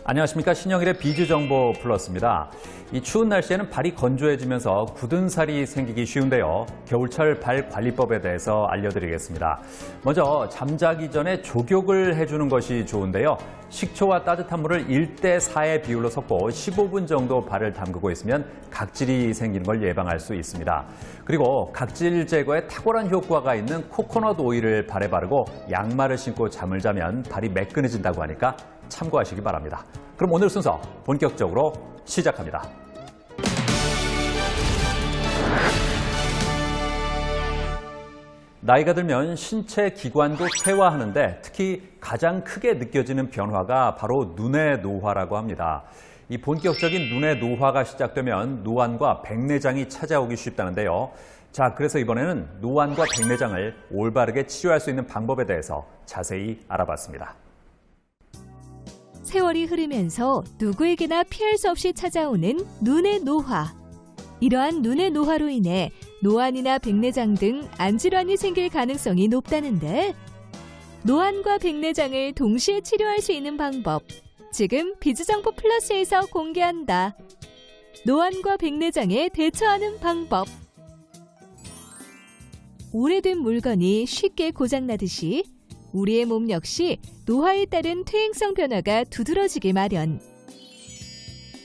안녕하십니까. 신영일의 비주정보 플러스입니다. 이 추운 날씨에는 발이 건조해지면서 굳은 살이 생기기 쉬운데요. 겨울철 발 관리법에 대해서 알려드리겠습니다. 먼저 잠자기 전에 족욕을 해주는 것이 좋은데요. 식초와 따뜻한 물을 1대4의 비율로 섞고 15분 정도 발을 담그고 있으면 각질이 생기는 걸 예방할 수 있습니다. 그리고 각질 제거에 탁월한 효과가 있는 코코넛 오일을 발에 바르고 양말을 신고 잠을 자면 발이 매끈해진다고 하니까 참고하시기 바랍니다. 그럼 오늘 순서 본격적으로 시작합니다. 나이가 들면 신체 기관도 퇴화하는데 특히 가장 크게 느껴지는 변화가 바로 눈의 노화라고 합니다. 이 본격적인 눈의 노화가 시작되면 노안과 백내장이 찾아오기 쉽다는데요. 자, 그래서 이번에는 노안과 백내장을 올바르게 치료할 수 있는 방법에 대해서 자세히 알아봤습니다. 세월이 흐르면서 누구에게나 피할 수 없이 찾아오는 눈의 노화. 이러한 눈의 노화로 인해 노안이나 백내장 등 안질환이 생길 가능성이 높다는데 노안과 백내장을 동시에 치료할 수 있는 방법. 지금 비주정보 플러스에서 공개한다. 노안과 백내장에 대처하는 방법. 오래된 물건이 쉽게 고장나듯이 우리의 몸 역시 노화에 따른 퇴행성 변화가 두드러지기 마련.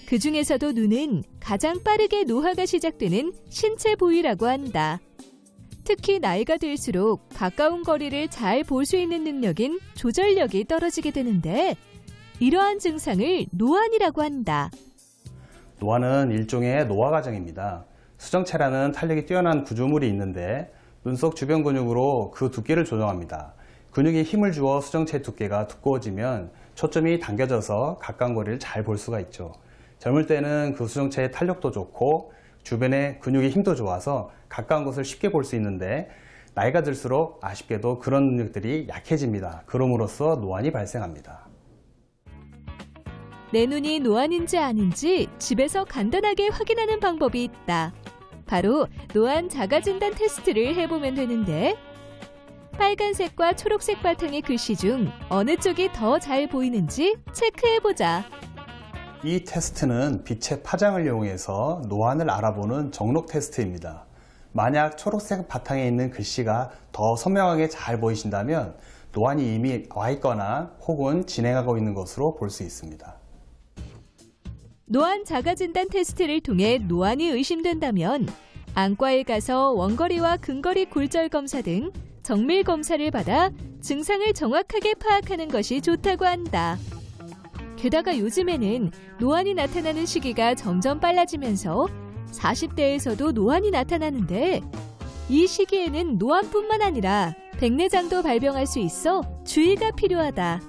그 중에서도 눈은 가장 빠르게 노화가 시작되는 신체 부위라고 한다. 특히 나이가 들수록 가까운 거리를 잘 볼 수 있는 능력인 조절력이 떨어지게 되는데 이러한 증상을 노안이라고 한다. 노안은 일종의 노화 과정입니다. 수정체라는 탄력이 뛰어난 구조물이 있는데 눈속 주변 근육으로 그 두께를 조정합니다. 근육이 힘을 주어 수정체 두께가 두꺼워지면 초점이 당겨져서 가까운 거리를 잘 볼 수가 있죠. 젊을 때는 그 수정체의 탄력도 좋고 주변의 근육의 힘도 좋아서 가까운 것을 쉽게 볼 수 있는데 나이가 들수록 아쉽게도 그런 능력들이 약해집니다. 그럼으로써 노안이 발생합니다. 내 눈이 노안인지 아닌지 집에서 간단하게 확인하는 방법이 있다. 바로 노안 자가진단 테스트를 해보면 되는데 빨간색과 초록색 바탕의 글씨 중 어느 쪽이 더 잘 보이는지 체크해보자. 이 테스트는 빛의 파장을 이용해서 노안을 알아보는 정록 테스트입니다. 만약 초록색 바탕에 있는 글씨가 더 선명하게 잘 보이신다면 노안이 이미 와 있거나 혹은 진행하고 있는 것으로 볼 수 있습니다. 노안 자가진단 테스트를 통해 노안이 의심된다면 안과에 가서 원거리와 근거리 굴절 검사 등 정밀 검사를 받아 증상을 정확하게 파악하는 것이 좋다고 한다. 게다가 요즘에는 노안이 나타나는 시기가 점점 빨라지면서 40대에서도 노안이 나타나는데 이 시기에는 노안뿐만 아니라 백내장도 발병할 수 있어 주의가 필요하다.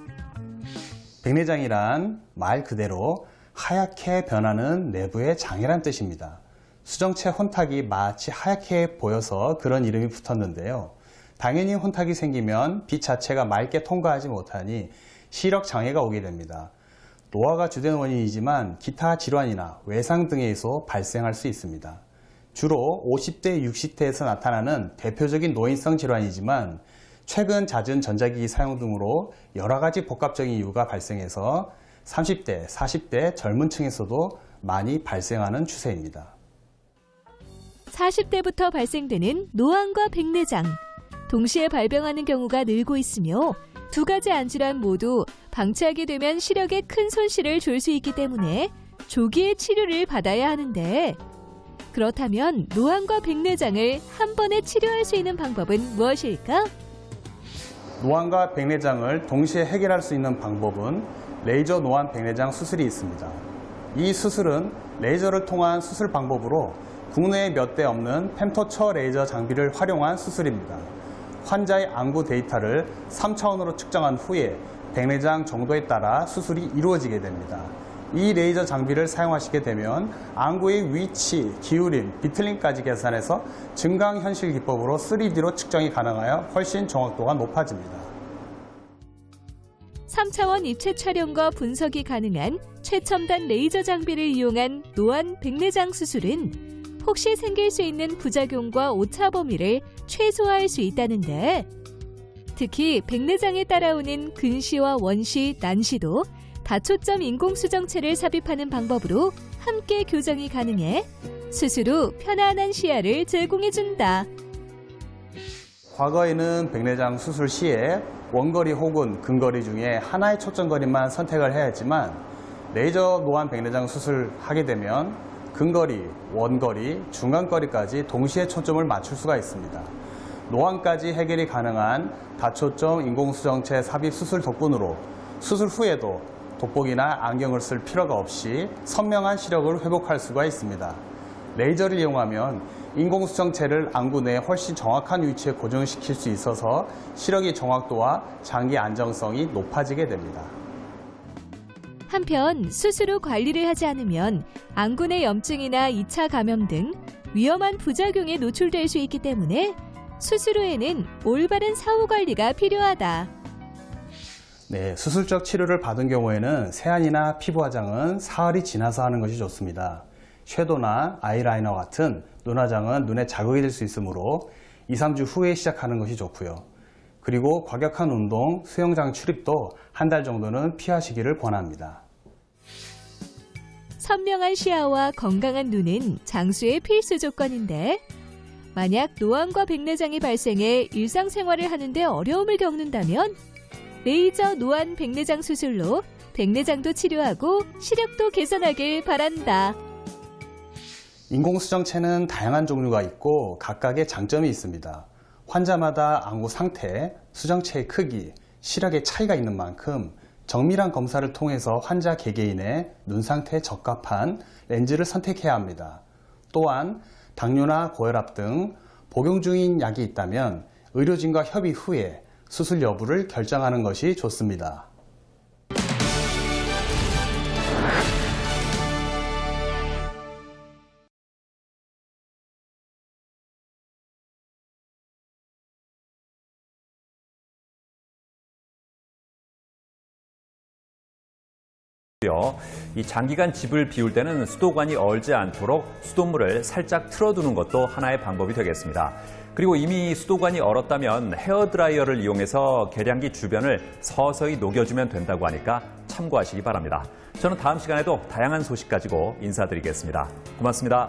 백내장이란 말 그대로 하얗게 변하는 내부의 장이란 뜻입니다. 수정체 혼탁이 마치 하얗게 보여서 그런 이름이 붙었는데요. 당연히 혼탁이 생기면 빛 자체가 맑게 통과하지 못하니 시력 장애가 오게 됩니다. 노화가 주된 원인이지만 기타 질환이나 외상 등에서 발생할 수 있습니다. 주로 50대, 60대에서 나타나는 대표적인 노인성 질환이지만 최근 잦은 전자기기 사용 등으로 여러 가지 복합적인 이유가 발생해서 30대, 40대 젊은 층에서도 많이 발생하는 추세입니다. 40대부터 발생되는 노안과 백내장. 동시에 발병하는 경우가 늘고 있으며 두 가지 안질환 모두 방치하게 되면 시력에 큰 손실을 줄 수 있기 때문에 조기에 치료를 받아야 하는데 그렇다면 노안과 백내장을 한 번에 치료할 수 있는 방법은 무엇일까? 노안과 백내장을 동시에 해결할 수 있는 방법은 레이저 노안 백내장 수술이 있습니다. 이 수술은 레이저를 통한 수술 방법으로 국내에 몇 대 없는 펜터처 레이저 장비를 활용한 수술입니다. 환자의 안구 데이터를 3차원으로 측정한 후에 백내장 정도에 따라 수술이 이루어지게 됩니다. 이 레이저 장비를 사용하시게 되면 안구의 위치, 기울임, 비틀림까지 계산해서 증강현실 기법으로 3D로 측정이 가능하여 훨씬 정확도가 높아집니다. 3차원 입체 촬영과 분석이 가능한 최첨단 레이저 장비를 이용한 노안 백내장 수술은 혹시 생길 수 있는 부작용과 오차 범위를 최소화할 수 있다는데 특히 백내장에 따라오는 근시와 원시, 난시도 다초점 인공수정체를 삽입하는 방법으로 함께 교정이 가능해 수술 후 편안한 시야를 제공해준다. 과거에는 백내장 수술 시에 원거리 혹은 근거리 중에 하나의 초점거리만 선택을 해야 했지만 레이저 노안 백내장 수술을 하게 되면 근거리, 원거리, 중간거리까지 동시에 초점을 맞출 수가 있습니다. 노안까지 해결이 가능한 다초점 인공수정체 삽입 수술 덕분으로 수술 후에도 돋보기나 안경을 쓸 필요가 없이 선명한 시력을 회복할 수가 있습니다. 레이저를 이용하면 인공수정체를 안구 내에 훨씬 정확한 위치에 고정시킬 수 있어서 시력의 정확도와 장기 안정성이 높아지게 됩니다. 한편 수술 후 관리를 하지 않으면 안구 내 염증이나 2차 감염 등 위험한 부작용에 노출될 수 있기 때문에 수술 후에는 올바른 사후 관리가 필요하다. 네, 수술적 치료를 받은 경우에는 세안이나 피부 화장은 사흘이 지나서 하는 것이 좋습니다. 섀도우나 아이라이너 같은 눈 화장은 눈에 자극이 될 수 있으므로 2, 3주 후에 시작하는 것이 좋고요. 그리고 과격한 운동, 수영장 출입도 한 달 정도는 피하시기를 권합니다. 선명한 시야와 건강한 눈은 장수의 필수 조건인데 만약 노안과 백내장이 발생해 일상생활을 하는데 어려움을 겪는다면 레이저 노안 백내장 수술로 백내장도 치료하고 시력도 개선하길 바란다. 인공수정체는 다양한 종류가 있고 각각의 장점이 있습니다. 환자마다 안구 상태, 수정체의 크기, 시력의 차이가 있는 만큼 정밀한 검사를 통해서 환자 개개인의 눈 상태에 적합한 렌즈를 선택해야 합니다. 또한 당뇨나 고혈압 등 복용 중인 약이 있다면 의료진과 협의 후에 수술 여부를 결정하는 것이 좋습니다. 이 장기간 집을 비울 때는 수도관이 얼지 않도록 수돗물을 살짝 틀어두는 것도 하나의 방법이 되겠습니다. 그리고 이미 수도관이 얼었다면 헤어드라이어를 이용해서 계량기 주변을 서서히 녹여주면 된다고 하니까 참고하시기 바랍니다. 저는 다음 시간에도 다양한 소식 가지고 인사드리겠습니다. 고맙습니다.